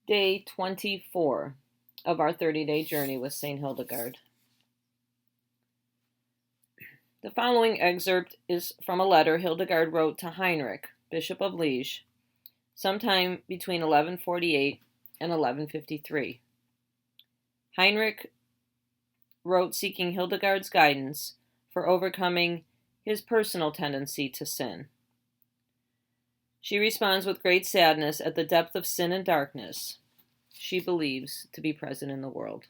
Day 24 of our 30-day journey with St. Hildegard. The following excerpt is from a letter Hildegard wrote to Heinrich, Bishop of Liege, sometime between 1148 and 1153. Heinrich wrote seeking Hildegard's guidance for overcoming his personal tendency to sin. She responds with great sadness at the depth of sin and darkness she believes to be present in the world.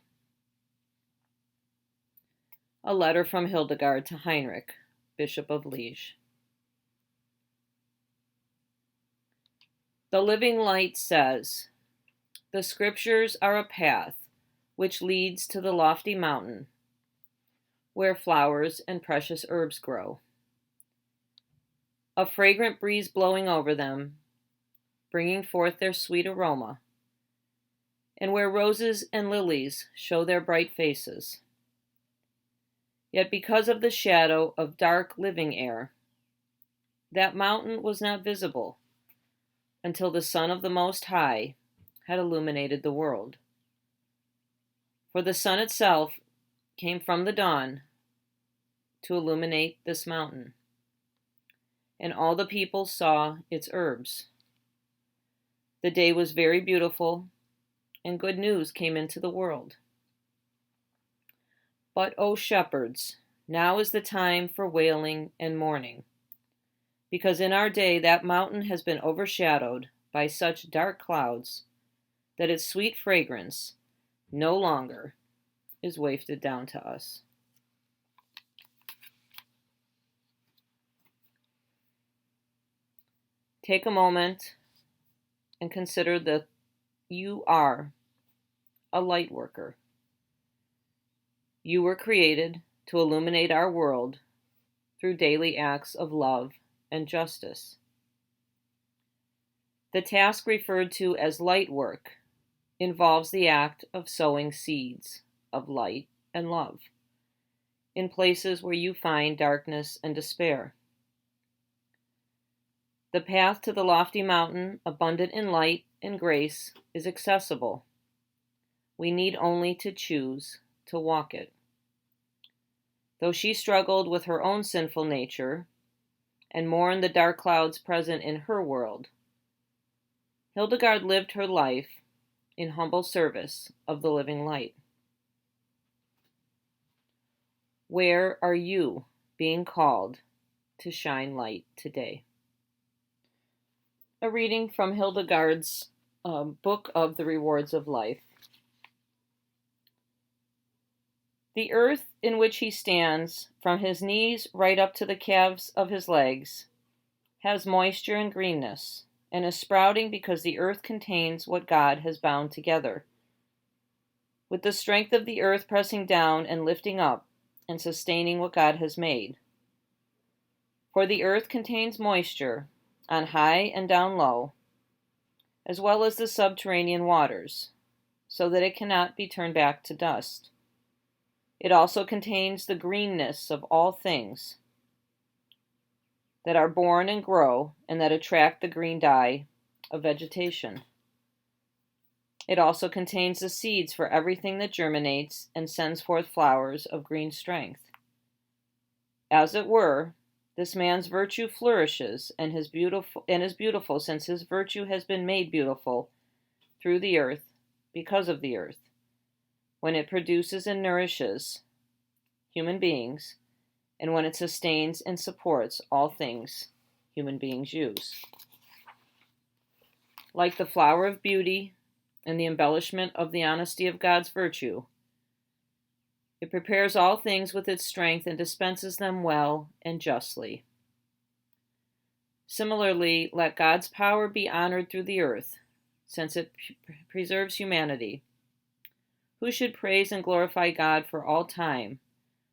A letter from Hildegard to Heinrich, Bishop of Liege. The Living Light says, "The Scriptures are a path which leads to the lofty mountain, where flowers and precious herbs grow. A fragrant breeze blowing over them, bringing forth their sweet aroma, and where roses and lilies show their bright faces. Yet because of the shadow of dark living air, that mountain was not visible until the Son of the Most High had illuminated the world. For the sun itself came from the dawn to illuminate this mountain, and all the people saw its herbs. The day was very beautiful, and good news came into the world. But, O shepherds, now is the time for wailing and mourning, because in our day that mountain has been overshadowed by such dark clouds that its sweet fragrance no longer is wafted down to us." Take a moment and consider that you are a light worker. You were created to illuminate our world through daily acts of love and justice. The task referred to as light work involves the act of sowing seeds of light and love in places where you find darkness and despair. The path to the lofty mountain, abundant in light and grace, is accessible. We need only to choose to walk it. Though she struggled with her own sinful nature and mourned the dark clouds present in her world, Hildegard lived her life in humble service of the living light. Where are you being called to shine light today? A reading from Hildegard's Book of the Rewards of Life. The earth in which he stands, from his knees right up to the calves of his legs, has moisture and greenness, and is sprouting because the earth contains what God has bound together. With the strength of the earth pressing down and lifting up, and sustaining what God has made. For the earth contains moisture, on high and down low, as well as the subterranean waters, so that it cannot be turned back to dust. It also contains the greenness of all things that are born and grow and that attract the green dye of vegetation. It also contains the seeds for everything that germinates and sends forth flowers of green strength. As it were, this man's virtue flourishes and is beautiful since his virtue has been made beautiful through the earth, because of the earth, when it produces and nourishes human beings, and when it sustains and supports all things human beings use. Like the flower of beauty and the embellishment of the honesty of God's virtue, it prepares all things with its strength and dispenses them well and justly. Similarly, let God's power be honored through the earth, since it preserves humanity. Who should praise and glorify God for all time,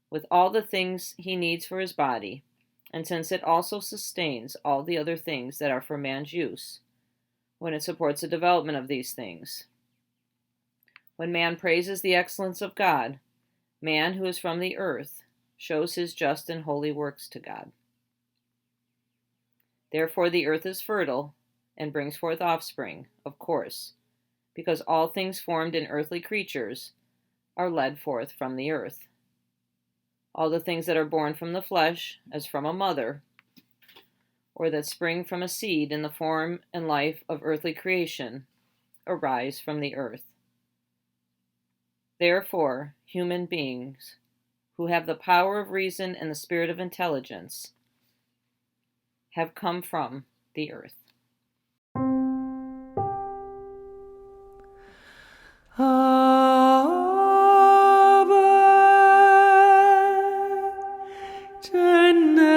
with all the things he needs for his body, and since it also sustains all the other things that are for man's use, when it supports the development of these things. When man praises the excellence of God, man who is from the earth shows his just and holy works to God. Therefore the earth is fertile and brings forth offspring, of course, because all things formed in earthly creatures are led forth from the earth. All the things that are born from the flesh, as from a mother, or that spring from a seed in the form and life of earthly creation, arise from the earth. Therefore, human beings, who have the power of reason and the spirit of intelligence, have come from the earth. Generosa.